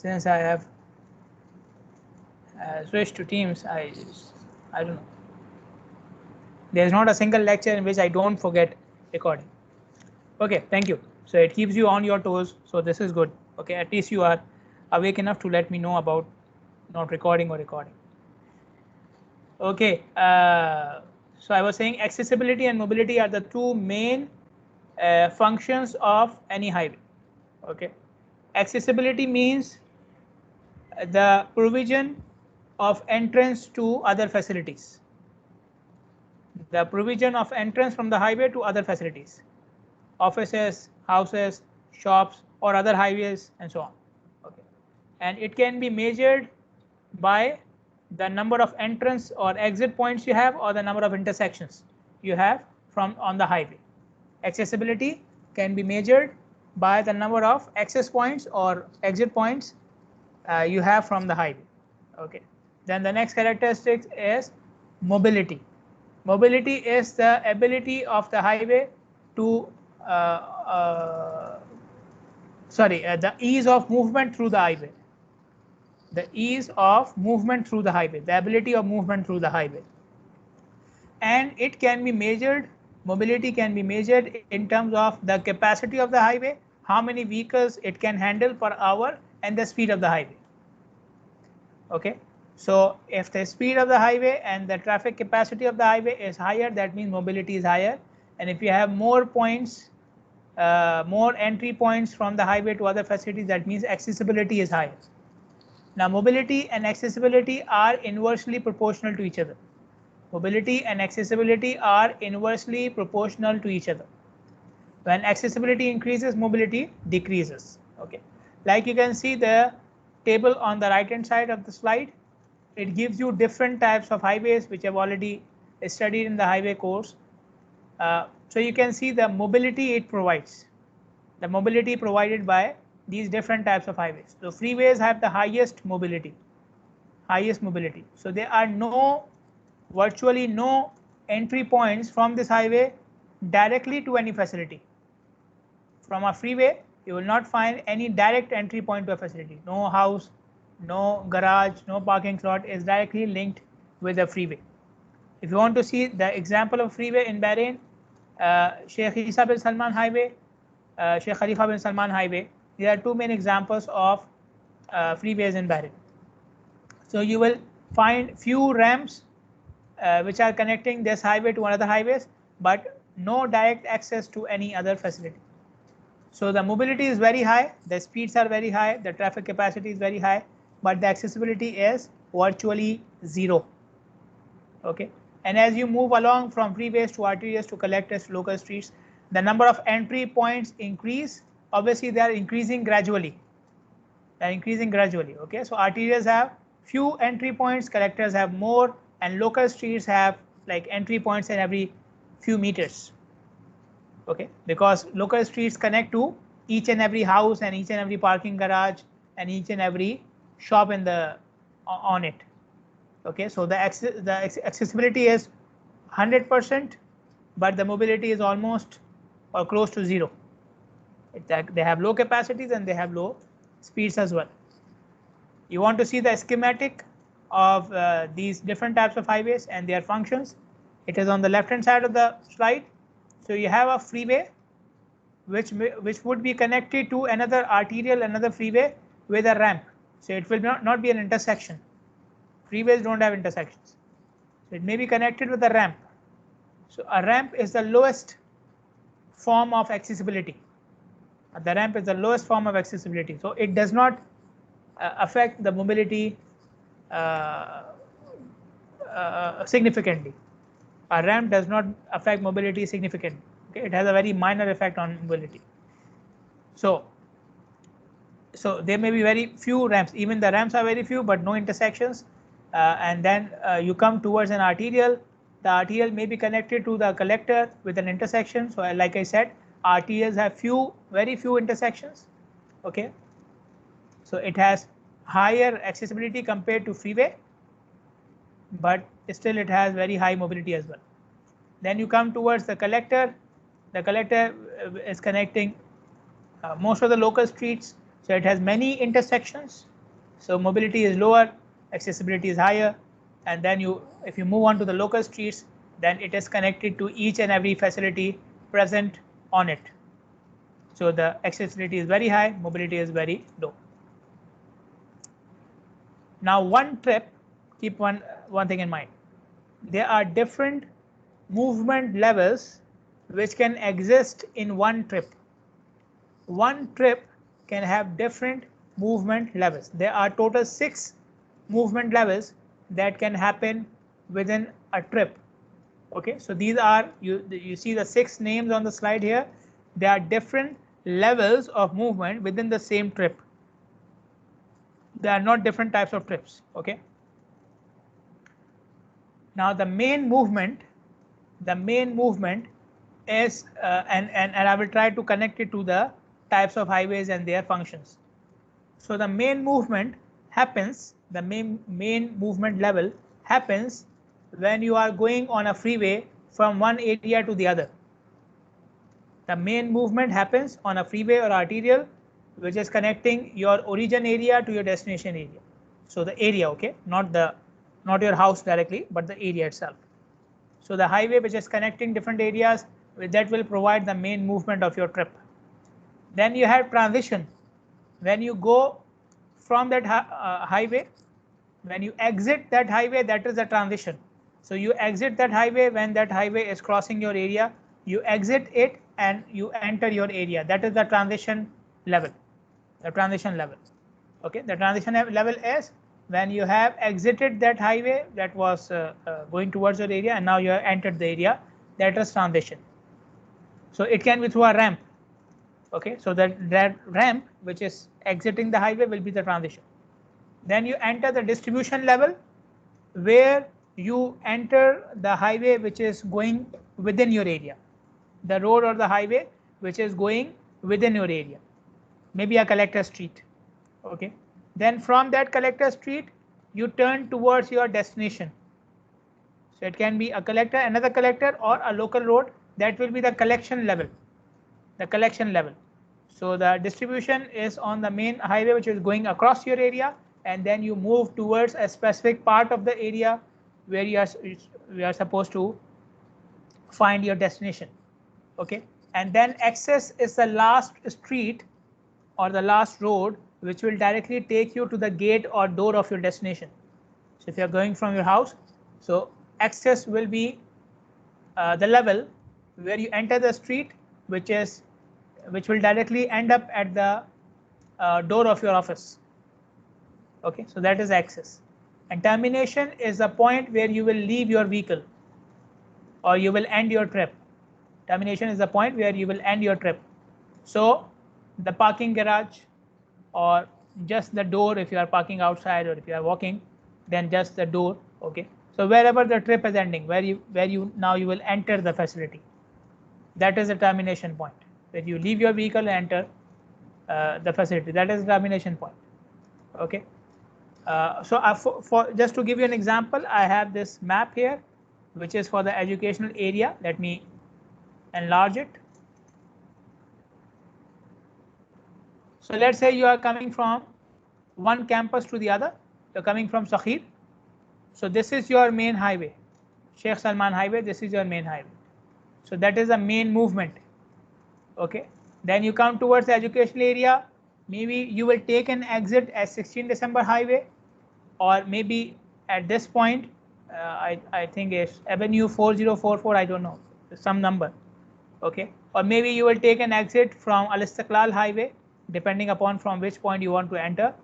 since I have switched to Teams, I don't know. There's not a single lecture in which I don't forget recording. Okay, thank you. So it keeps you on your toes. So this is good. Okay, at least you are awake enough to let me know about not recording or recording. Okay, so I was saying accessibility and mobility are the two main functions of any highway. Okay, accessibility means the provision of entrance to other facilities. The provision of entrance from the highway to other facilities, offices, houses, shops, or other highways, and so on. Okay, and it can be measured by the number of entrance or exit points you have, or the number of intersections you have from on the highway. Accessibility can be measured by the number of access points or exit points you have from the highway. Okay, then the next characteristic is mobility. Mobility is the ability of the highway to the ease of movement through the highway. The ease of movement through the highway, the ability of movement through the highway. And it can be measured, mobility can be measured in terms of the capacity of the highway, how many vehicles it can handle per hour, and the speed of the highway. Okay, so if the speed of the highway and the traffic capacity of the highway is higher, that means mobility is higher. And if you have more points, more entry points from the highway to other facilities, that means accessibility is higher. Now, mobility and accessibility are inversely proportional to each other. Mobility and accessibility are inversely proportional to each other. When accessibility increases, mobility decreases. Okay, like you can see the table on the right hand side of the slide, it gives you different types of highways which have already studied in the highway course. So you can see the mobility it provides, the mobility provided by these different types of highways. So freeways have the highest mobility. So there are virtually no entry points from this highway directly to any facility. From a freeway, you will not find any direct entry point to a facility. No house, no garage, no parking slot is directly linked with the freeway. If you want to see the example of freeway in Bahrain, Sheikh Isa bin Salman Highway, Sheikh Khalifa bin Salman Highway, there are two main examples of freeways in Bahrain. So you will find few ramps which are connecting this highway to another highways, but no direct access to any other facility. So the mobility is very high, the speeds are very high, the traffic capacity is very high, but the accessibility is virtually zero. Okay, and as you move along from freeways to arterials to collectors to local streets, the number of entry points increase. Obviously, they are increasing gradually. Okay, so arterials have few entry points, collectors have more, and local streets have like entry points in every few meters. Okay, because local streets connect to each and every house and each and every parking garage and each and every shop in the on it. Okay, so the accessibility is 100%, but the mobility is almost or close to zero. They have low capacities and they have low speeds as well. You want to see the schematic of these different types of highways and their functions. It is on the left hand side of the slide. So you have a freeway which would be connected to another arterial, another freeway with a ramp. So it will not be an intersection. Freeways don't have intersections. So it may be connected with a ramp. So a ramp is the lowest form of accessibility. The ramp is the lowest form of accessibility. So it does not affect the mobility significantly. A ramp does not affect mobility significantly. Okay, it has a very minor effect on mobility. So there may be very few ramps. Even the ramps are very few, but no intersections. And then you come towards an arterial. The arterial may be connected to the collector with an intersection. So like I said, arterials have very few intersections. Okay, so it has higher accessibility compared to freeway, but still it has very high mobility as well. Then you come towards the collector. The collector is connecting most of the local streets. So it has many intersections. So mobility is lower, accessibility is higher, and then if you move on to the local streets, then it is connected to each and every facility present on it. So the accessibility is very high, mobility is very low. Now one trip, keep one thing in mind. There are different movement levels which can exist in one trip. One trip can have different movement levels. There are total 6 movement levels that can happen within a trip. Okay, so these are, you see the 6 names on the slide here. There are different levels of movement within the same trip. They are not different types of trips. Okay, now the main movement is and I will try to connect it to the types of highways and their functions. So the main movement happens, the main movement level happens when you are going on a freeway from one area to the other. The main movement happens on a freeway or arterial which is connecting your origin area to your destination area. So the area, okay, not your house directly, but the area itself. So the highway which is connecting different areas, that will provide the main movement of your trip. Then you have transition. When you go from that highway, when you exit that highway, that is the transition. So you exit that highway when that highway is crossing your area, you exit it and you enter your area. That is the transition level. The transition level. Okay, the transition level is when you have exited that highway that was going towards your area and now you have entered the area, that is transition. So it can be through a ramp. Okay, so that ramp which is exiting the highway will be the transition. Then you enter the distribution level where you enter the highway which is going within your area, the road or the highway which is going within your area, maybe a collector street. Okay, then from that collector street you turn towards your destination. So it can be a collector, another collector, or a local road. That will be the collection level. The collection level. So the distribution is on the main highway which is going across your area, and then you move towards a specific part of the area where you are supposed to find your destination. Okay, and then access is the last street or the last road which will directly take you to the gate or door of your destination. So if you are going from your house, so access will be the level where you enter the street which will directly end up at the door of your office. Okay, so that is access. And termination is the point where you will leave your vehicle or you will end your trip. Termination is the point where you will end your trip. So the parking garage or just the door if you are parking outside, or if you are walking, then just the door. Okay, so wherever the trip is ending, where you now you will enter the facility, that is the termination point. Where you leave your vehicle and enter the facility, that is the termination point. Okay, so for just to give you an example, I have this map here which is for the educational area. Let me enlarge it. So let's say you are coming from one campus to the other. You're coming from Sakhir. So this is your main highway, Sheikh Salman Highway. This is your main highway. So that is the main movement. Okay. Then you come towards the educational area. Maybe you will take an exit at 16 December Highway, or maybe at this point, I think it's Avenue 4044. I don't know, some number. Okay. Or maybe you will take an exit from Al Istiqlal Highway, depending upon from which point you want to enter.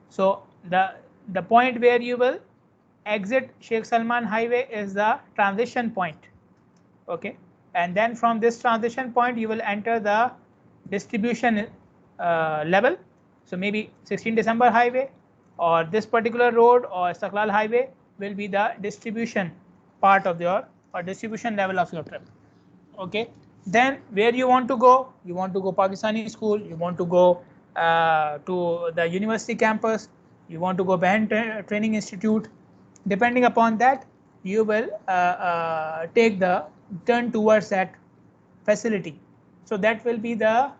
So the point where you will exit Sheikh Salman Highway is the transition point. Okay, and then from this transition point you will enter the distribution level. So maybe 16 December Highway or this particular road or Istiqlal Highway will be the distribution part of your or distribution level of your trip. Okay, then where you want to go? You want to go Pakistani school, you want to go to the university campus, you want to go Behan Training Institute. Depending upon that, you will take the turn towards that facility. So that will be the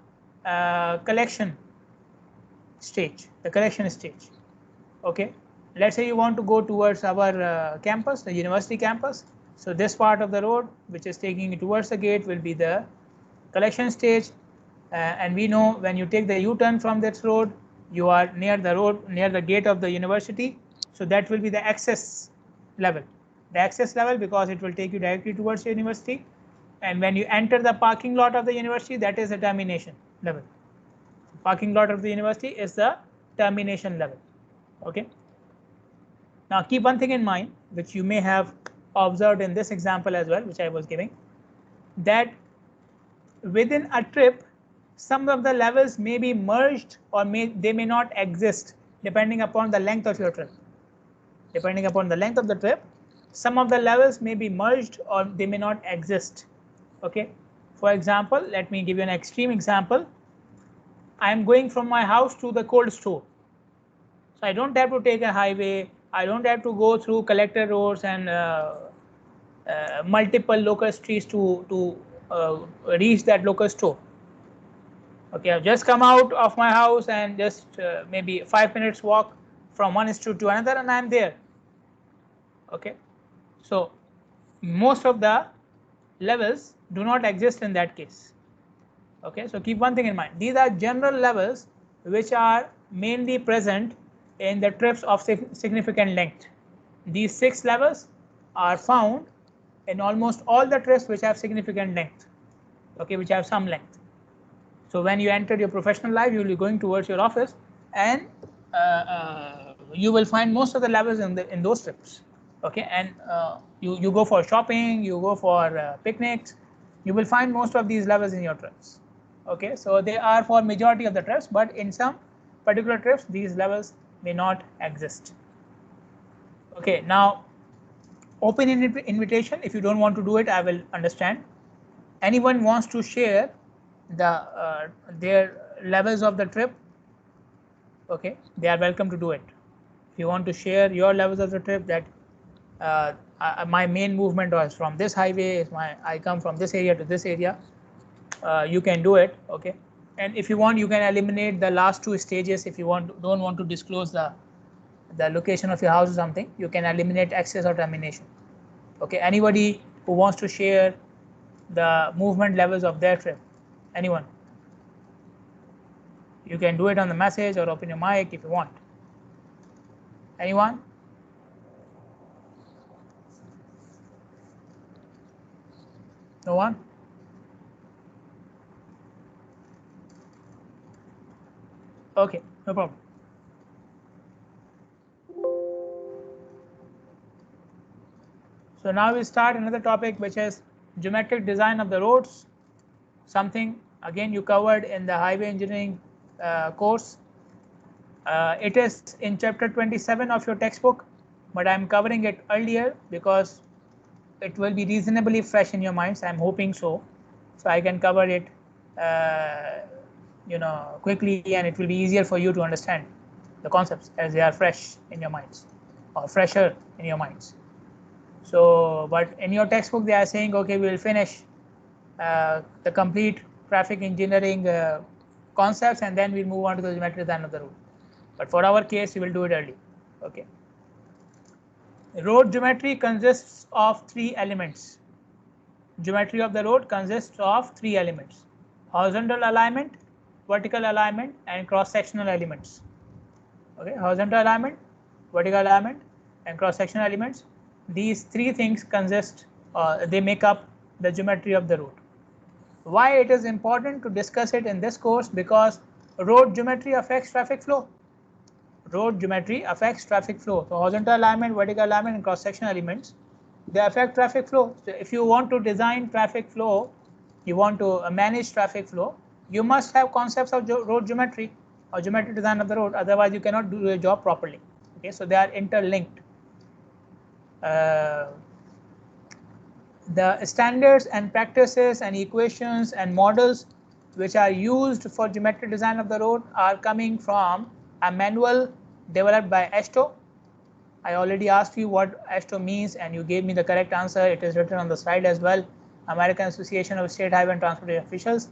collection stage, the collection stage. Okay, let's say you want to go towards our campus, the university campus. So this part of the road which is taking you towards the gate will be the collection stage, and we know when you take the U-turn from this road, you are near the road, near the gate of the university. So that will be the access level. The access level, because it will take you directly towards the university. And when you enter the parking lot of the university, that is the termination level. Parking lot of the university is the termination level. Okay. Now keep one thing in mind, which you may have observed in this example as well, which I was giving, that within a trip, some of the levels may be merged or they may not exist depending upon the length of your trip. Depending upon the length of the trip, some of the levels may be merged or they may not exist. Okay. For example, let me give you an extreme example. I am going from my house to the cold store. So I don't have to take a highway. I don't have to go through collector roads and multiple local streets to reach that local store. Okay, I've just come out of my house and just maybe 5 minutes walk from one street to another, and I'm there. Okay, so most of the levels do not exist in that case. Okay, so keep one thing in mind. These are general levels which are mainly present in the trips of significant length. These 6 levels are found in almost all the trips which have significant length. Okay, which have some length. So when you enter your professional life, you will be going towards your office, and you will find most of the levels in those trips. Okay, and you go for shopping, you go for picnics, you will find most of these levels in your trips. Okay, so they are for majority of the trips, but in some particular trips, these levels may not exist. Okay, now open invitation. If you don't want to do it, I will understand. Anyone wants to share their levels of the trip? Okay, they are welcome to do it. If you want to share your levels of the trip, that my main movement was from this highway, I come from this area to this area, you can do it. Okay, and if you want, you can eliminate the last 2 stages. If you don't want to disclose the location of your house or something, you can eliminate access or termination. Okay, anybody who wants to share the movement levels of their trip? Anyone? You can do it on the message or open your mic if you want. Anyone? No one? Okay, no problem. So now we start another topic, which is geometric design of the roads. Something again you covered in the highway engineering course. It is in chapter 27 of your textbook, but I'm covering it earlier because it will be reasonably fresh in your minds. I'm hoping so. So I can cover it quickly, and it will be easier for you to understand the concepts as they are fresh in your minds, or fresher in your minds. So, but in your textbook they are saying, okay, we will finish the complete traffic engineering concepts, and then we'll move on to the geometric design of the road. But for our case, we will do it early. Okay. Road geometry consists of 3 elements. Geometry of the road consists of 3 elements: horizontal alignment, vertical alignment, and cross-sectional elements. Okay, horizontal alignment, vertical alignment, and cross-sectional elements. These 3 things consist, they make up the geometry of the road. Why it is important to discuss it in this course? Because road geometry affects traffic flow. Road geometry affects traffic flow. So horizontal alignment, vertical alignment, and cross-sectional elements, they affect traffic flow. So if you want to design traffic flow, you want to manage traffic flow, you must have concepts of road geometry or geometric design of the road. Otherwise, you cannot do your job properly. Okay, so they are interlinked. The standards and practices and equations and models which are used for geometric design of the road are coming from a manual developed by AASHTO. I already asked you what AASHTO means, and you gave me the correct answer. It is written on the slide as well. American Association of State Highway and Transportation Officials.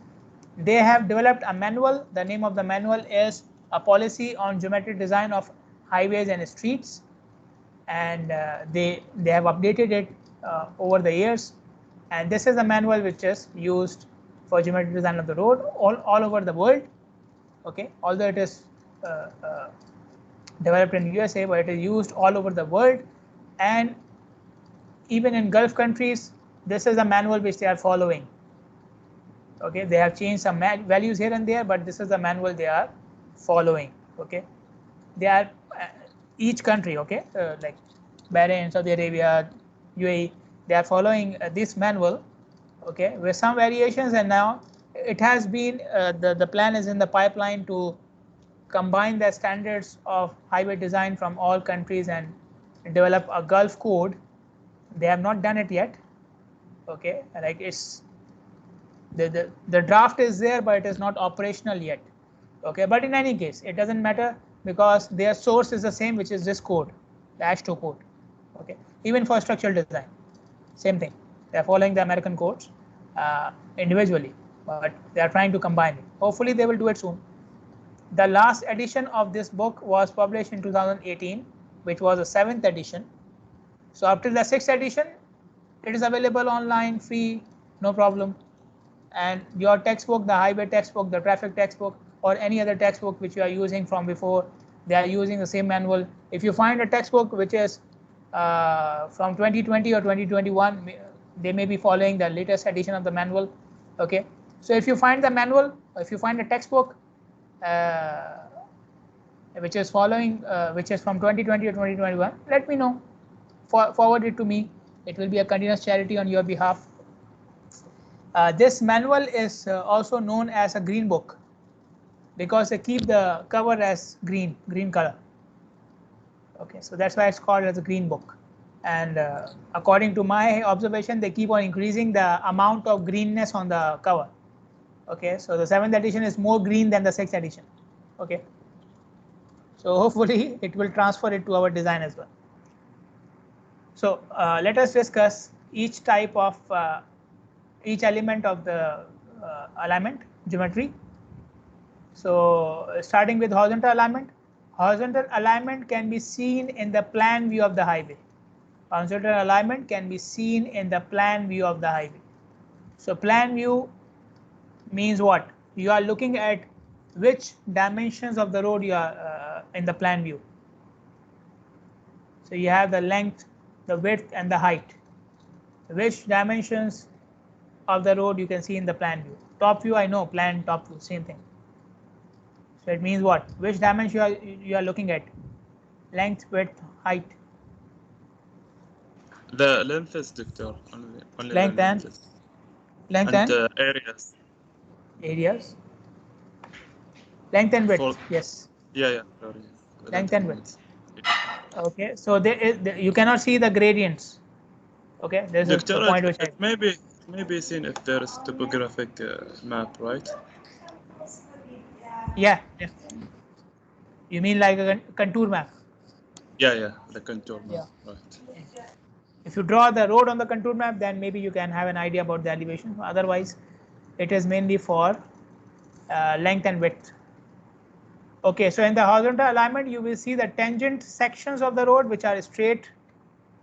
They have developed a manual. The name of the manual is a policy on geometric design of highways and streets, and they have updated it over the years. And this is a manual which is used for geometric design of the road all over the world. Okay, although it is developed in USA, but it is used all over the world, and even in Gulf countries, this is a manual which they are following. Okay, they have changed some values here and there, but this is the manual they are following. Okay, they are each country, okay, like Bahrain, Saudi Arabia, UAE, they are following this manual, okay, with some variations. And now it has been the plan is in the pipeline to combine the standards of highway design from all countries and develop a Gulf code. They have not done it yet. Okay, like it's the draft is there, but it is not operational yet. Okay, but in any case, it doesn't matter because their source is the same, which is this code, the AASHTO code. Okay, even for structural design, same thing. They are following the American codes individually, but they are trying to combine it. Hopefully, they will do it soon. The last edition of this book was published in 2018, which was the 7th edition. So after the 6th edition, it is available online, free, no problem. And your textbook, the highway textbook, the traffic textbook, or any other textbook which you are using from before, they are using the same manual. If you find a textbook which is from 2020 or 2021, they may be following the latest edition of the manual. Okay, so if you find the manual, if you find a textbook which is following, which is from 2020 or 2021, let me know. Forward it to me. It will be a continuous charity on your behalf. This manual is also known as a green book because they keep the cover as green color. Okay, so that's why it's called as a green book. And according to my observation, they keep on increasing the amount of greenness on the cover. Okay, so the 7th edition is more green than the 6th edition. Okay, so hopefully it will transfer it to our design as well. So let us discuss each type of each element of the alignment geometry. So starting with horizontal alignment. Horizontal alignment can be seen in the plan view of the highway. Horizontal alignment can be seen in the plan view of the highway. So plan view means what? You are looking at which dimensions of the road you are in the plan view. So you have the length, the width, and the height. Which dimensions of the road you can see in the plan view. Top view, I know, plan, top view, same thing. So it means what? Which dimension you are looking at? Length, width, height. The length is, Doctor. Only length the and length. Length and areas. Areas. Length and width. Yes. Yeah. Sorry. Length and width. Okay. So you cannot see the gradients. Okay. There's Doctor, a point which maybe seen if there is topographic map, right? Yeah. You mean like a contour map? Yeah, the contour map. Yeah. Right. If you draw the road on the contour map, then maybe you can have an idea about the elevation. Otherwise, it is mainly for length and width. Okay, so in the horizontal alignment, you will see the tangent sections of the road, which are straight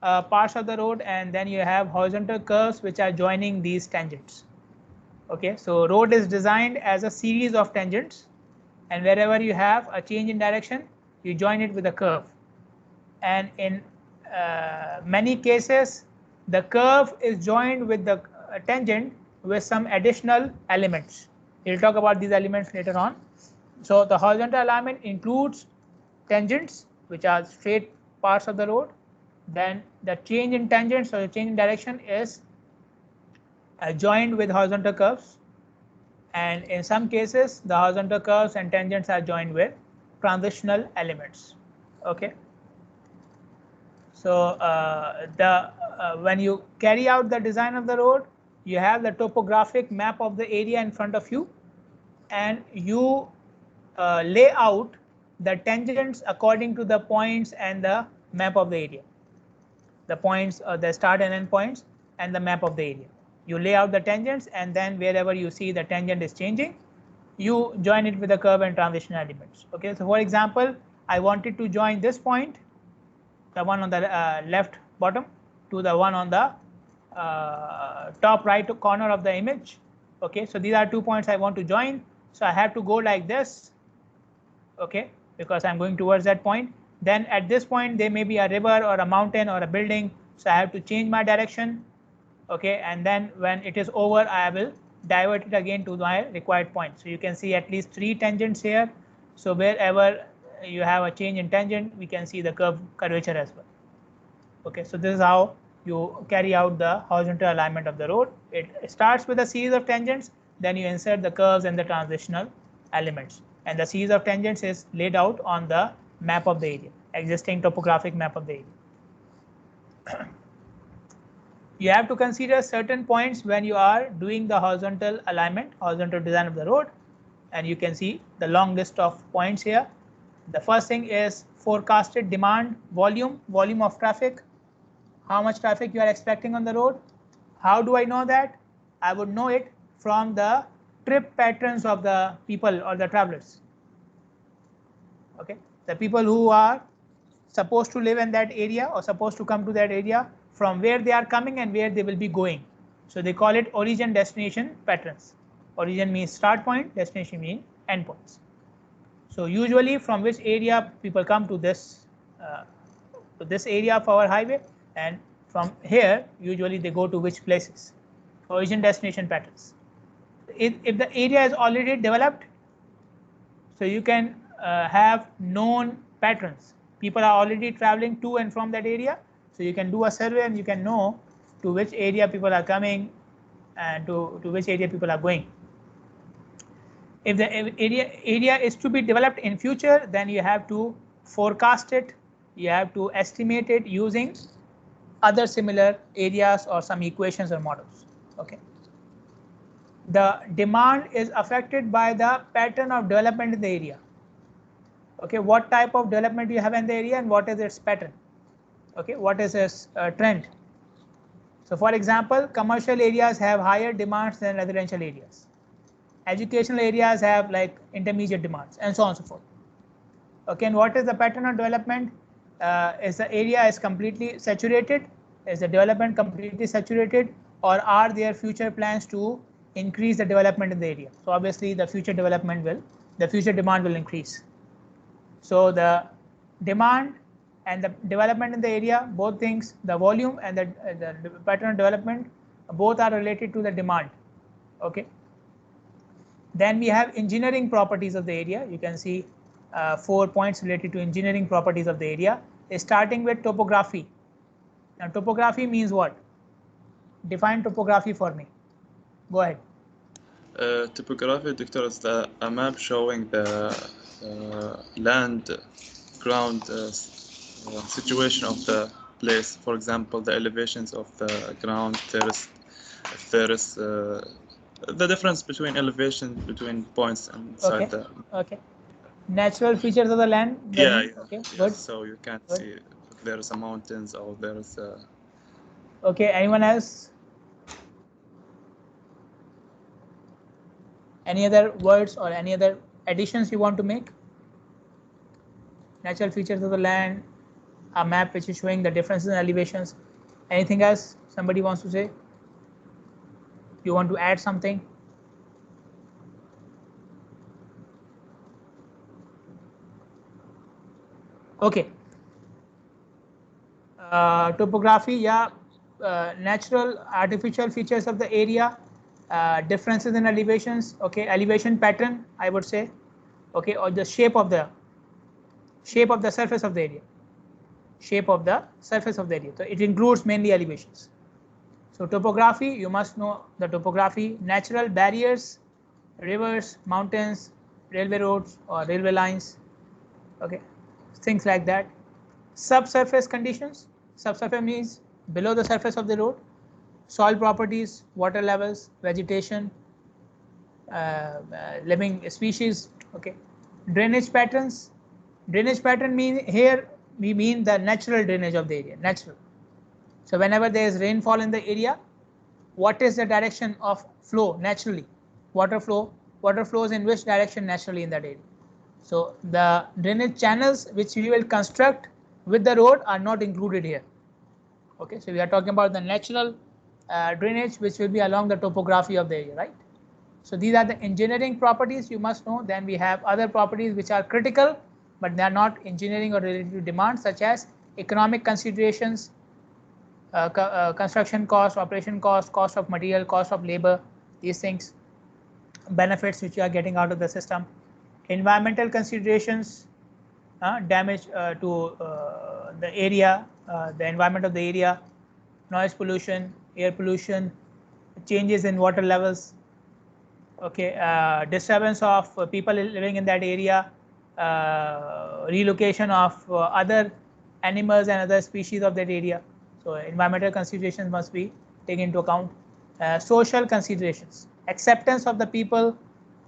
parts of the road, and then you have horizontal curves which are joining these tangents. Okay, so road is designed as a series of tangents, and wherever you have a change in direction, you join it with a curve. And in many cases, the curve is joined with the tangent with some additional elements. We'll talk about these elements later on. So the horizontal alignment includes tangents, which are straight parts of the road. Then the change in tangents or the change in direction is joined with horizontal curves. And in some cases, the horizontal curves and tangents are joined with transitional elements. Okay. So when you carry out the design of the road, you have the topographic map of the area in front of you, and you lay out the tangents according to the points and the map of the area. The points, the start and end points, and the map of the area. You lay out the tangents, and then wherever you see the tangent is changing, you join it with the curve and transition elements. Okay, so for example, I wanted to join this point, the one on the left bottom, to the one on the top right corner of the image. Okay, so these are 2 points I want to join. So I have to go like this. Okay, because I'm going towards that point. Then at this point there may be a river or a mountain or a building, so I have to change my direction. Okay, and then when it is over, I will divert it again to my required point. So you can see at least 3 tangents here. So wherever you have a change in tangent, we can see the curvature as well. Okay, so this is how you carry out the horizontal alignment of the road. It starts with a series of tangents, then you insert the curves and the transitional elements. And the series of tangents is laid out on the map of the area, existing topographic map of the area. You have to consider certain points when you are doing the horizontal alignment, horizontal design of the road, and you can see the long list of points here. The first thing is forecasted demand, volume of traffic, how much traffic you are expecting on the road. How do I know that? I would know it from the trip patterns of the people or the travelers. Okay, the people who are supposed to live in that area or supposed to come to that area, from where they are coming and where they will be going. So they call it origin destination patterns. Origin means start point, destination means end points. So usually from which area people come to this area of our highway, and from here usually they go to which places. Origin destination patterns. If the area is already developed, so you can have known patterns. People are already traveling to and from that area, so you can do a survey and you can know to which area people are coming and to which area people are going. If the area is to be developed in future, then you have to forecast it, you have to estimate it using other similar areas or some equations or models. Okay. The demand is affected by the pattern of development in the area. Okay, what type of development you have in the area and what is its pattern. Okay, what is its trend. So for example, commercial areas have higher demands than residential areas. Educational areas have like intermediate demands and so on and so forth. Okay, and what is the pattern of development? Is the area is completely saturated? Is the development completely saturated, or are there future plans to increase the development in the area? So obviously the future demand will increase. So the demand and the development in the area, both things, the volume and the pattern of development, both are related to the demand. Okay. Then we have engineering properties of the area. You can see 4 points related to engineering properties of the area, starting with topography. Now topography means what? Define topography for me. Go ahead. Topography, Doctor, is a map showing the land, ground situation of the place. For example, the elevations of the ground, there is the difference between elevation between points inside the. Okay. Natural features of the land. Yeah. Okay. Yes. Good. So you can see if there is a mountains or there is a. Okay. Anyone else? Any other words or any other additions you want to make? Natural features of the land, a map which is showing the differences in elevations. Anything else somebody wants to say? You want to add something? Okay. Topography, yeah. Natural, artificial features of the area, differences in elevations. Okay, elevation pattern, I would say. Okay, or the shape of the surface of the area. Shape of the surface of the area. So it includes mainly elevations. So topography, you must know the topography, natural barriers, rivers, mountains, railway roads or railway lines. Okay, things like that. Subsurface conditions. Subsurface means below the surface of the road. Soil properties, water levels, vegetation, living species. Okay. Drainage patterns. Drainage pattern mean here we mean the natural drainage of the area. Natural. So whenever there is rainfall in the area, what is the direction of flow naturally? Water flow water flows in which direction naturally in that area. So the drainage channels which we will construct with the road are not included here. Okay, so we are talking about the natural drainage which will be along the topography of the area, right? So these are the engineering properties you must know. Then we have other properties which are critical, but they are not engineering or related to demand, such as economic considerations, construction cost, operation cost, cost of material, cost of labor, these things, benefits which you are getting out of the system, environmental considerations, damage to the area, the environment of the area, noise pollution, air pollution, changes in water levels, okay, disturbance of people living in that area, relocation of other animals and other species of that area. So environmental considerations must be taken into account. Social considerations, acceptance of the people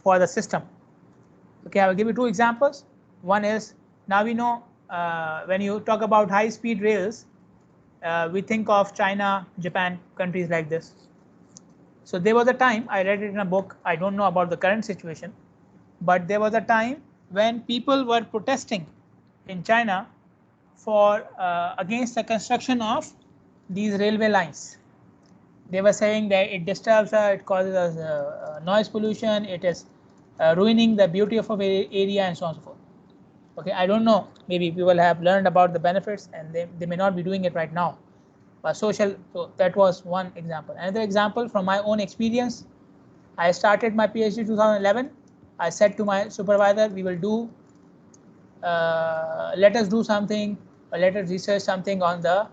for the system. Okay, I will give you two examples. One is, now we know when you talk about high speed rails, we think of China, Japan, countries like this. So there was a time, I read it in a book, I don't know about the current situation, but there was a time when people were protesting in China for against the construction of these railway lines. They were saying that it disturbs us, it causes us noise pollution, it is ruining the beauty of our area, and so on and so forth. Okay, I don't know, maybe people have learned about the benefits and they may not be doing it right now. But social, so that was one example. Another example from my own experience, I started my PhD 2011. I said to my supervisor, we will do, let us do something, or let us research something on the,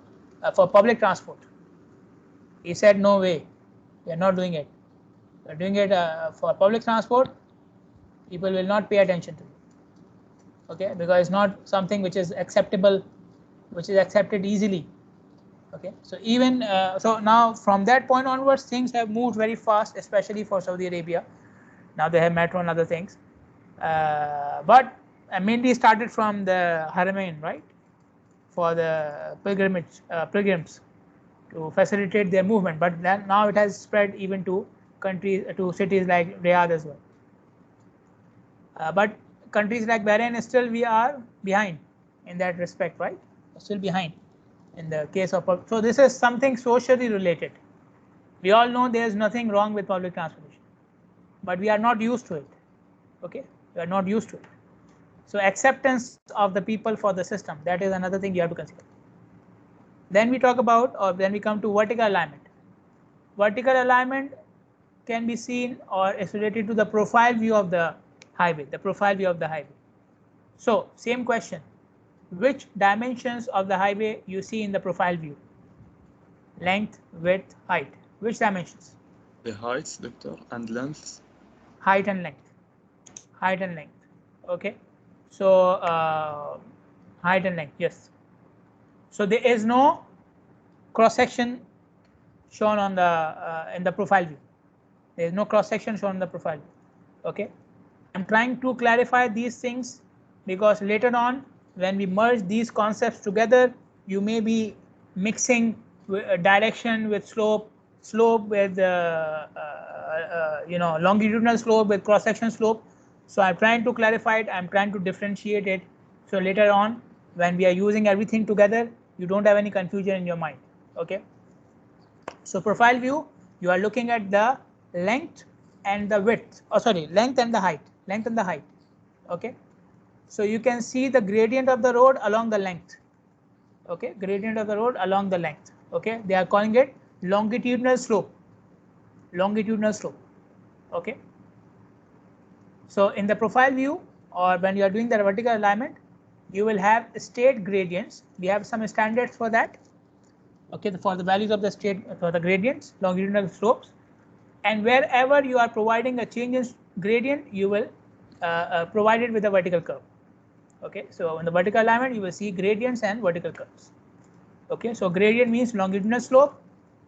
for public transport. He said, no way, we are not doing it. We are doing it for public transport, people will not pay attention to it. Okay, because it's not something which is acceptable, which is accepted easily. Okay, so even so now from that point onwards, things have moved very fast, especially for Saudi Arabia. Now they have metro and other things, but mainly started from the Haramain, right, for the pilgrims to facilitate their movement. But then now it has spread even to countries, to cities like Riyadh as well. But countries like Bahrain, still we are behind in that respect, right? Still behind in the case of, so this is something socially related. We all know there is nothing wrong with public transportation, but we are not used to it. Okay, we are not used to it. So acceptance of the people for the system, that is another thing you have to consider. Then we talk about, or then we come to vertical alignment. Vertical alignment can be seen or is related to the profile view of the highway, the profile view of the highway. So same question, which dimensions of the highway you see in the profile view? Length, width, height. Which dimensions? The heights, Doctor, and lengths. Height and length. Height and length. Okay. So height and length. Yes. So there is no cross section shown on the in the profile view. There is no cross section shown in the profile view. Okay. I'm trying to clarify these things because later on, when we merge these concepts together, you may be mixing direction with slope, slope with longitudinal slope with cross section slope. So I'm trying to clarify it, I'm trying to differentiate it, so later on when we are using everything together, you don't have any confusion in your mind. Okay, so profile view, you are looking at the length and the width, length and the height, okay. So you can see the gradient of the road along the length, okay, gradient of the road along the length, okay. They are calling it longitudinal slope, okay. So in the profile view, or when you are doing the vertical alignment, you will have state gradients. We have some standards for that, okay, for the values of the state, for the gradients, longitudinal slopes, and wherever you are providing a change in gradient, you will provide it with a vertical curve. Okay, so in the vertical alignment, you will see gradients and vertical curves. Okay, so gradient means longitudinal slope,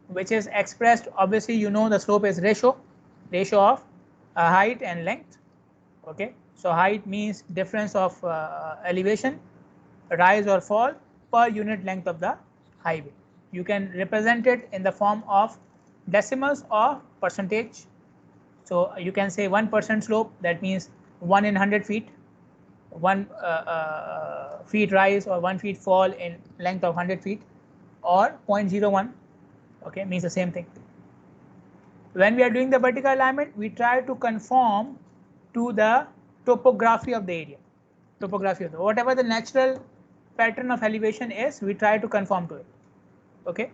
which is expressed, obviously you know the slope is ratio of height and length. Okay, so height means difference of elevation, rise or fall per unit length of the highway. You can represent it in the form of decimals or percentage. So you can say 1% slope, that means 1 in 100 feet, 1 feet rise or 1 feet fall in length of 100 feet, or 0.01, okay, means the same thing. When we are doing the vertical alignment, we try to conform to the topography of the area, whatever the natural pattern of elevation is, we try to conform to it. Okay.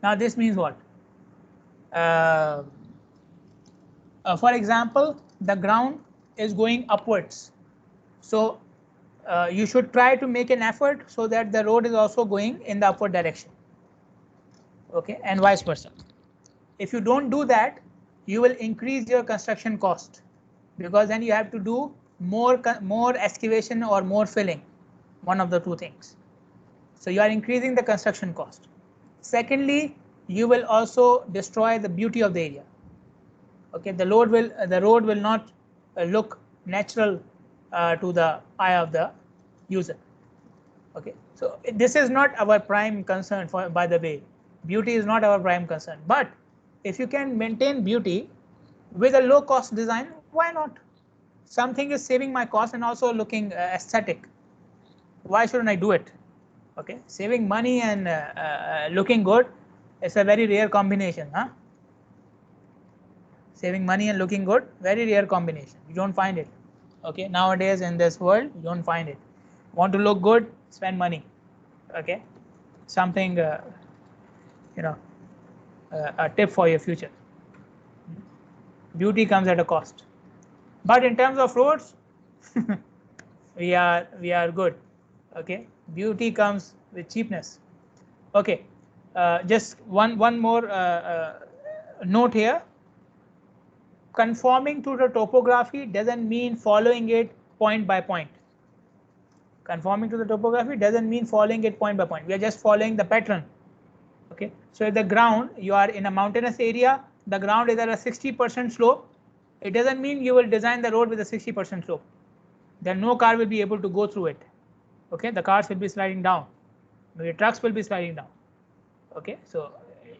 Now this means what? For example, the ground is going upwards, so you should try to make an effort so that the road is also going in the upward direction. Okay, and vice versa. If you don't do that, you will increase your construction cost, because then you have to do more excavation or more filling, one of the two things. So you are increasing the construction cost. Secondly, you will also destroy the beauty of the area. Okay, the road will not look natural to the eye of the user. Okay, so this is not our prime concern. For, by the way, beauty is not our prime concern, but if you can maintain beauty with a low cost design, why not? Something is saving my cost and also looking aesthetic. Why shouldn't I do it? Okay, saving money and looking good is a very rare combination, huh? Saving money and looking good, very rare combination. You don't find it. Okay, nowadays in this world, you don't find it. Want to look good, spend money. Okay, something you know, a tip for your future. Beauty comes at a cost, but in terms of roads, we are good. Okay, beauty comes with cheapness. Okay, just one more note here. Conforming to the topography doesn't mean following it point by point. Conforming to the topography doesn't mean following it point by point. We are just following the pattern. Okay, so if the ground, you are in a mountainous area, the ground is at a 60% slope, it doesn't mean you will design the road with a 60% slope. Then no car will be able to go through it. Okay, the cars will be sliding down, the trucks will be sliding down. Okay, so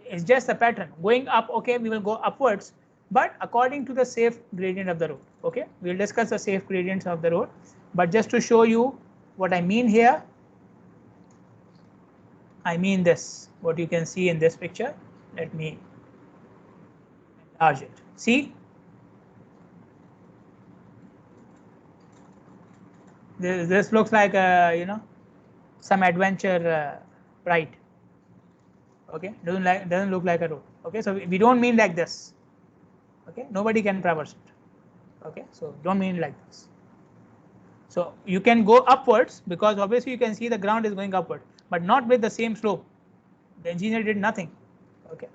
it's just a pattern going up. Okay, we will go upwards, but according to the safe gradient of the road. Okay, we'll discuss the safe gradients of the road, but just to show you what I mean here, I mean this, what you can see in this picture. Let me enlarge it. See, this looks like a, some adventure ride. Okay, doesn't look like a road. Okay, so we don't mean like this. Okay, nobody can traverse it. Okay, so don't mean like this. So you can go upwards, because obviously you can see the ground is going upward, but not with the same slope. The engineer did nothing. Okay.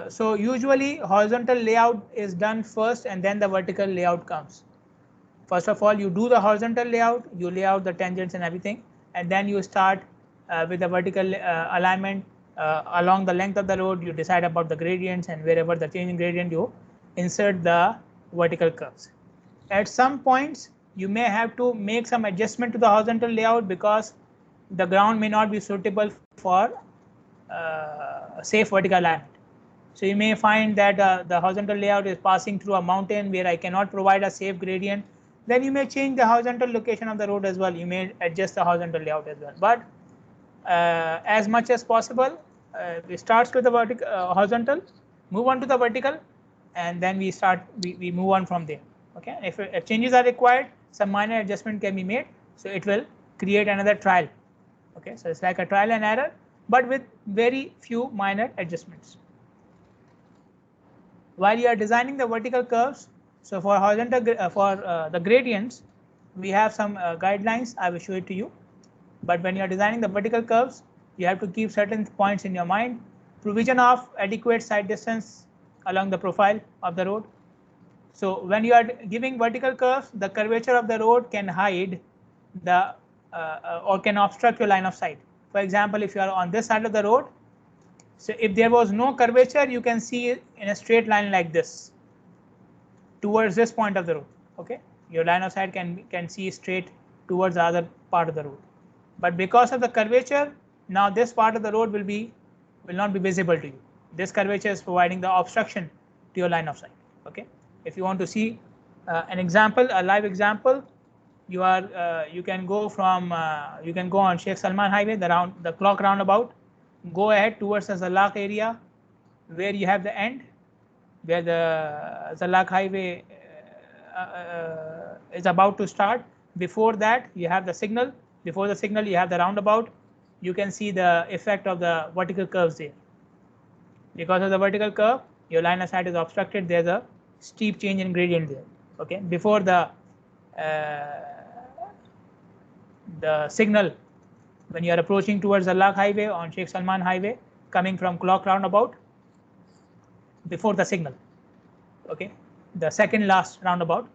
So usually horizontal layout is done first and then the vertical layout comes. First of all, you do the horizontal layout, you lay out the tangents and everything, and then you start with the vertical alignment along the length of the road. You decide about the gradients, and wherever the change in gradient, you insert the vertical curves. At some points, you may have to make some adjustment to the horizontal layout because the ground may not be suitable for safe vertical alignment. So you may find that the horizontal layout is passing through a mountain where I cannot provide a safe gradient. Then you may change the horizontal location of the road as well. You may adjust the horizontal layout as well. But as much as possible, we start with the vertical, horizontal, move on to the vertical, and then we move on from there. Okay, if changes are required, some minor adjustment can be made, so it will create another trial. Okay, so it's like a trial and error, but with very few minor adjustments. While you are designing the vertical curves, so for horizontal the gradients, we have some guidelines. I will show it to you. But when you are designing the vertical curves, you have to keep certain points in your mind. Provision of adequate side distance along the profile of the road. So when you are giving vertical curves, the curvature of the road can hide the or can obstruct your line of sight. For example, if you are on this side of the road, so if there was no curvature, you can see in a straight line like this towards this point of the road. Okay, your line of sight can see straight towards the other part of the road. But because of the curvature, now this part of the road will not be visible to you. This curvature is providing the obstruction to your line of sight. Okay. If you want to see an example, a live example, you can go on Sheikh Salman Highway, the clock roundabout. Go ahead towards the Zallaq area, where you have the end, where the Zallaq Highway is about to start. Before that, you have the signal. Before the signal, you have the roundabout. You can see the effect of the vertical curves there. Because of the vertical curve, your line of sight is obstructed. There's a steep change in gradient there. Okay, before the signal, when you are approaching towards the Zallaq Highway on Sheikh Salman Highway, coming from clock roundabout, before the signal, okay, the second last roundabout,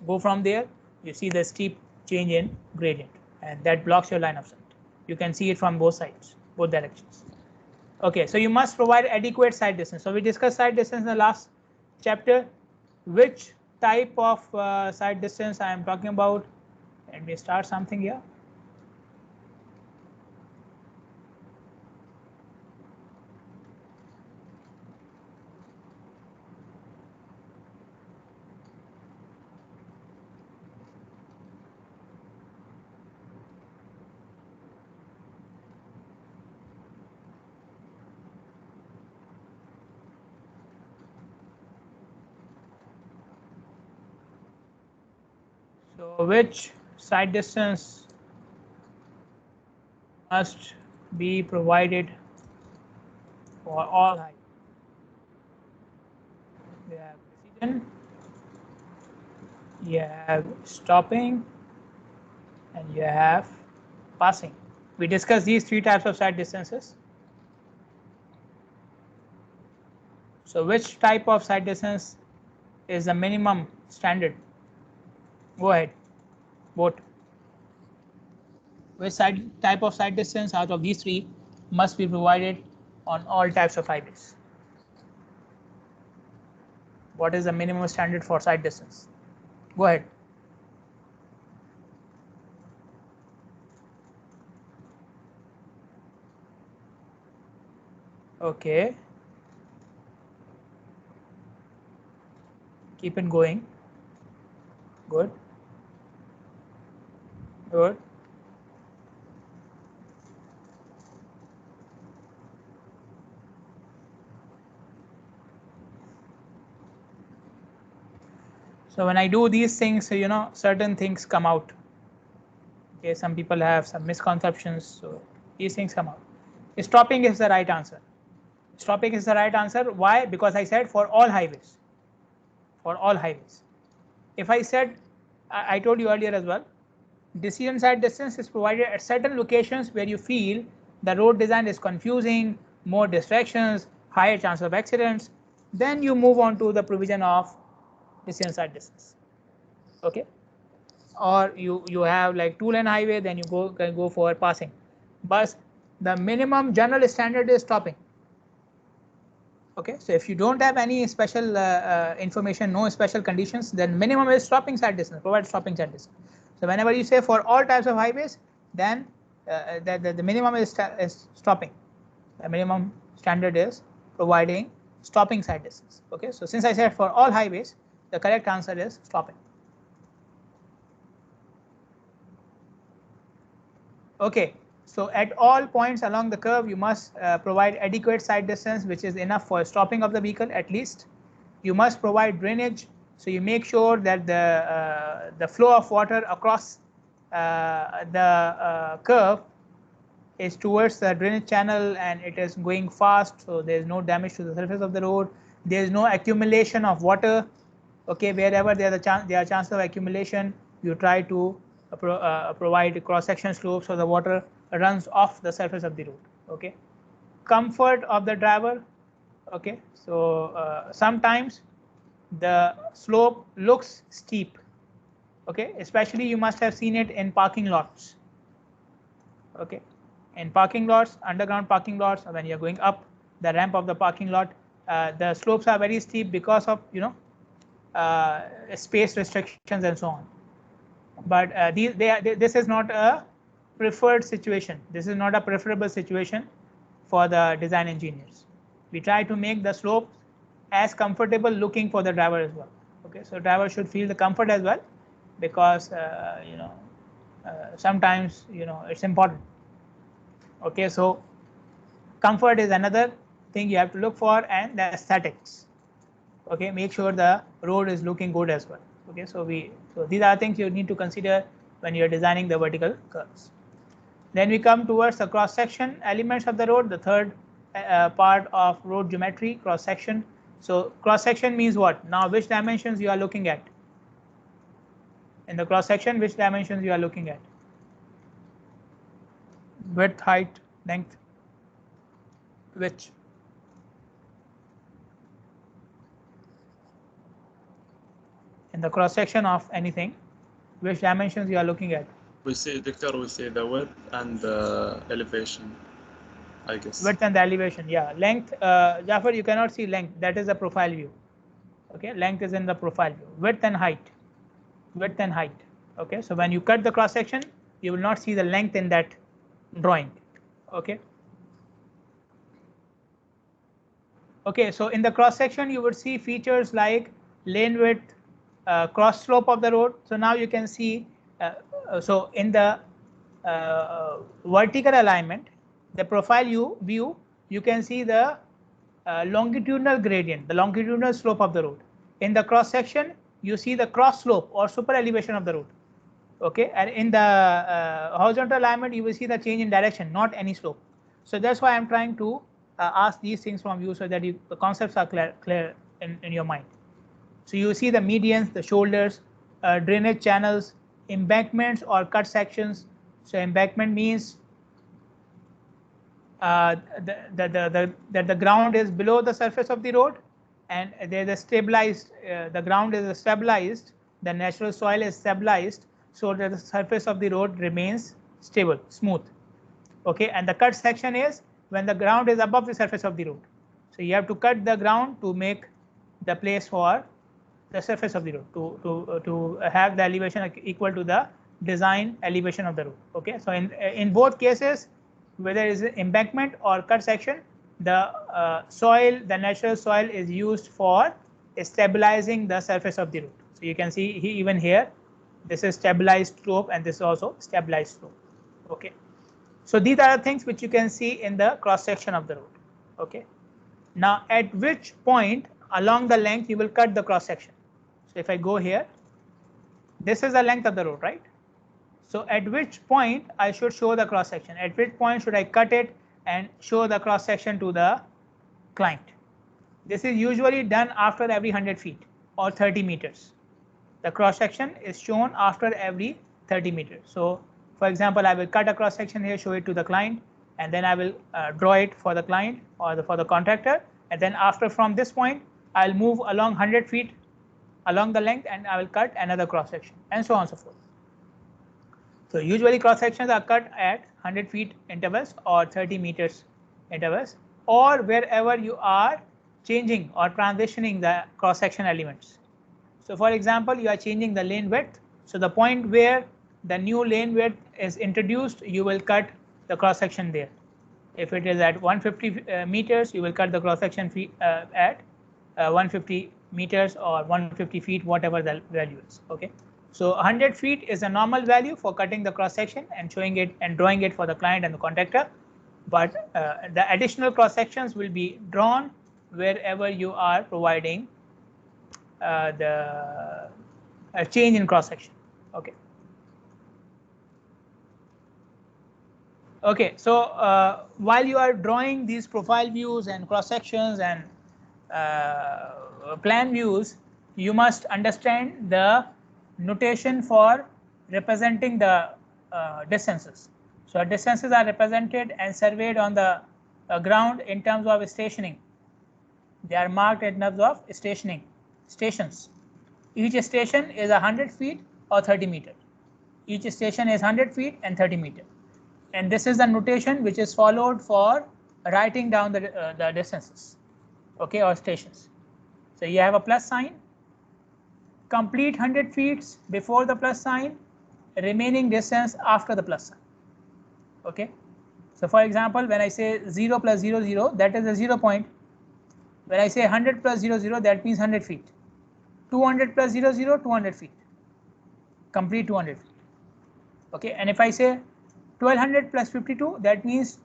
go from there, you see the steep change in gradient, and that blocks your line of sight. You can see it from both sides, both directions. Okay, so you must provide adequate sight distance. So we discussed sight distance in the last chapter. Which type of sight distance I am talking about? Let me start something here. So which sight distance must be provided for all heights? You have precision, you have stopping, and you have passing. We discussed these three types of sight distances. So which type of sight distance is the minimum standard? Go ahead, vote. Which type of sight distance out of these three must be provided on all types of highways? What is the minimum standard for sight distance? Go ahead. Okay. Keep it going. Good. Good. So when I do these things, you know, certain things come out. Okay, some people have some misconceptions, so these things come out. Stopping is the right answer. Stopping is the right answer. Why? Because I said for all highways. For all highways. If I said, I told you earlier as well, decision sight distance is provided at certain locations where you feel the road design is confusing, more distractions, higher chance of accidents, then you move on to the provision of decision sight distance. Okay, or you have like 2-lane highway, then you can go for passing. But the minimum general standard is stopping. Okay, so if you don't have any special information, no special conditions, then minimum is stopping sight distance, provide stopping sight distance. So whenever you say for all types of highways, then the minimum is stopping. The minimum standard is providing stopping sight distance. Okay, so since I said for all highways, the correct answer is stopping. Okay, so at all points along the curve, you must provide adequate sight distance, which is enough for stopping of the vehicle at least. You must provide drainage, so you make sure that the flow of water across the curve is towards the drainage channel and it is going fast, so there is no damage to the surface of the road. There is no accumulation of water. Okay, wherever there are chances of accumulation, you try to provide cross-section slope so the water runs off the surface of the road. Okay, comfort of the driver. Okay, so sometimes the slope looks steep. Okay, especially you must have seen it in parking lots. Okay, in parking lots, underground parking lots, when you're going up the ramp of the parking lot, the slopes are very steep because of, you know, space restrictions and so on. But this is not a preferred situation. This is not a preferable situation for the design engineers. We try to make the slope as comfortable looking for the driver as well. Okay, so driver should feel the comfort as well, because sometimes it's important. Okay, so comfort is another thing you have to look for, and the aesthetics. Okay, make sure the road is looking good as well. Okay, so these are things you need to consider when you're designing the vertical curves. Then we come towards the cross section elements of the road, the third part of road geometry, cross section. So cross section means what? Now which dimensions you are looking at? In the cross section, which dimensions you are looking at? Width, height, length, which? In the cross section of anything, which dimensions you are looking at? We see, Doctor, we see the width and the elevation, I guess. Width and the elevation, yeah. Length, Jafar, you cannot see length. That is the profile view. Okay, length is in the profile view. Width and height. Width and height. Okay, so when you cut the cross section, you will not see the length in that drawing. Okay. Okay, so in the cross section, you would see features like lane width, cross slope of the road. So now you can see, so in the vertical alignment, the profile view, you can see the longitudinal gradient, the longitudinal slope of the road. In the cross section, you see the cross slope or super elevation of the road. Okay, and in the horizontal alignment, you will see the change in direction, not any slope. So that's why I'm trying to ask these things from you, so that the concepts are clear in your mind. So you see the medians, the shoulders, drainage channels, embankments or cut sections. So embankment means that the ground is below the surface of the road, and there's a stabilized, the ground is stabilized, the natural soil is stabilized, so that the surface of the road remains stable, smooth. Okay, and the cut section is when the ground is above the surface of the road. So you have to cut the ground to make the place for the surface of the road, to have the elevation equal to the design elevation of the road. Okay, so in both cases, whether it is embankment or cut section, the soil, the natural soil is used for stabilizing the surface of the road. So you can see even here, this is stabilized slope and this is also stabilized slope. Okay, so these are the things which you can see in the cross section of the road. Okay, now at which point along the length you will cut the cross section? So if I go here, this is the length of the road, right? So at which point I should show the cross section? At which point should I cut it and show the cross section to the client? This is usually done after every 100 feet or 30 meters. The cross section is shown after every 30 meters. So for example, I will cut a cross section here, show it to the client, and then I will draw it for the client or for the contractor. And then after, from this point, I'll move along 100 feet along the length and I will cut another cross section, and so on and so forth. So usually cross sections are cut at 100 feet intervals or 30 meters intervals, or wherever you are changing or transitioning the cross section elements. So for example, you are changing the lane width. So the point where the new lane width is introduced, you will cut the cross section there. If it is at 150 meters, you will cut the cross section at 150 meters or 150 feet, whatever the value is. Okay, so 100 feet is a normal value for cutting the cross section and showing it and drawing it for the client and the contractor. But the additional cross sections will be drawn wherever you are providing the change in cross section. Okay. Okay, so while you are drawing these profile views and cross sections and plan views, you must understand the notation for representing the distances. So distances are represented and surveyed on the ground in terms of stationing. They are marked in terms of stations. Each station is 100 feet or 30 meters. Each station is 100 feet and 30 meters. And this is the notation which is followed for writing down the distances, okay, or stations. So you have a plus sign, complete 100 feet before the plus sign, remaining distance after the plus sign. Okay, so for example, when I say 0 plus 0, 0, that is the 0 point. When I say 100 plus 0, 0, that means 100 feet. 200 plus 0, 0, 200 feet. Complete 200 feet. Okay, and if I say 1200 plus 52, that means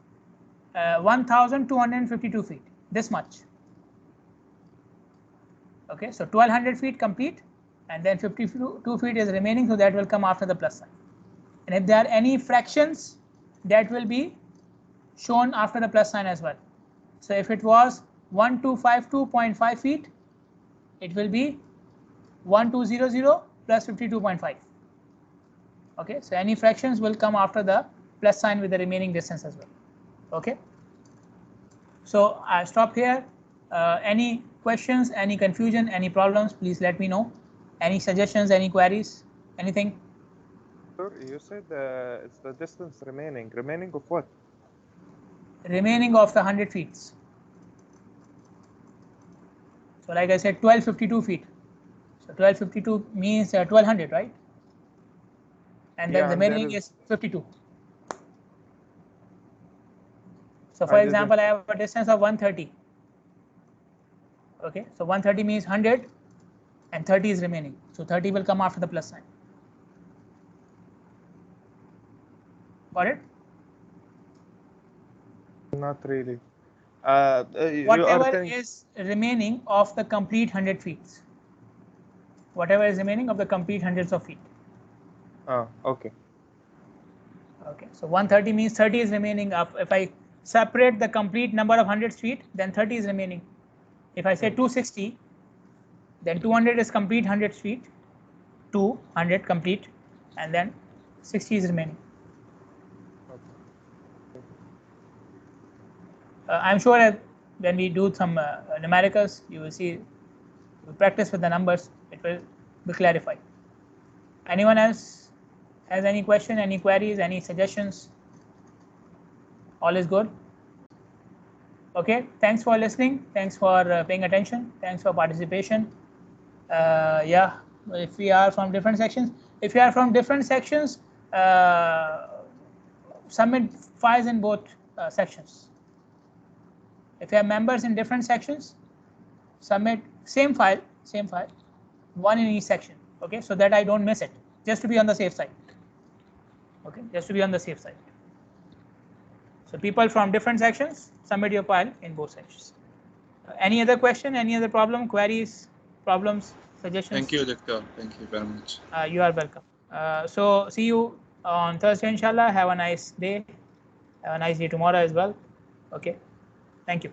1252 feet. This much. Okay, so 1200 feet complete, and then 52 feet is remaining, so that will come after the plus sign. And if there are any fractions, that will be shown after the plus sign as well. So if it was 1252.5 feet, it will be 1200 plus 52.5. Okay, so any fractions will come after the plus sign with the remaining distance as well. Okay, so I stop here. Any questions, any confusion, any problems, please let me know. Any suggestions, any queries, anything? Sir, you said it's the distance remaining. Remaining of what? Remaining of the 100 feet. So like I said, 1252 feet. So 1252 means 1200, right? And then the remaining is 52. So for example, I have a distance of 130. Okay, so 130 means 100 and 30 is remaining. So 30 will come after the plus sign. Got it? Not really. Whatever is remaining of the complete 100 feet. Whatever is remaining of the complete hundreds of feet. Oh, okay. Okay, so 130 means 30 is remaining. If I separate the complete number of 100 feet, then 30 is remaining. If I say 260, then 200 is complete 100 feet, 200 complete, and then 60 is remaining. I'm sure that when we do some numericals, you will see, you practice with the numbers, it will be clarified. Anyone else has any question, any queries, any suggestions? All is good? Okay, thanks for listening. Thanks for paying attention. Thanks for participation. Yeah, if we are from different sections, submit files in both sections. If you have members in different sections, submit same file, one in each section. Okay, so that I don't miss it, just to be on the safe side. Okay, just to be on the safe side. So people from different sections, submit your file in both sections. Any other question, any other problem, queries, problems, suggestions? Thank you, Doctor. Thank you very much. You are welcome. So see you on Thursday, inshallah. Have a nice day. Have a nice day tomorrow as well. Okay. Thank you.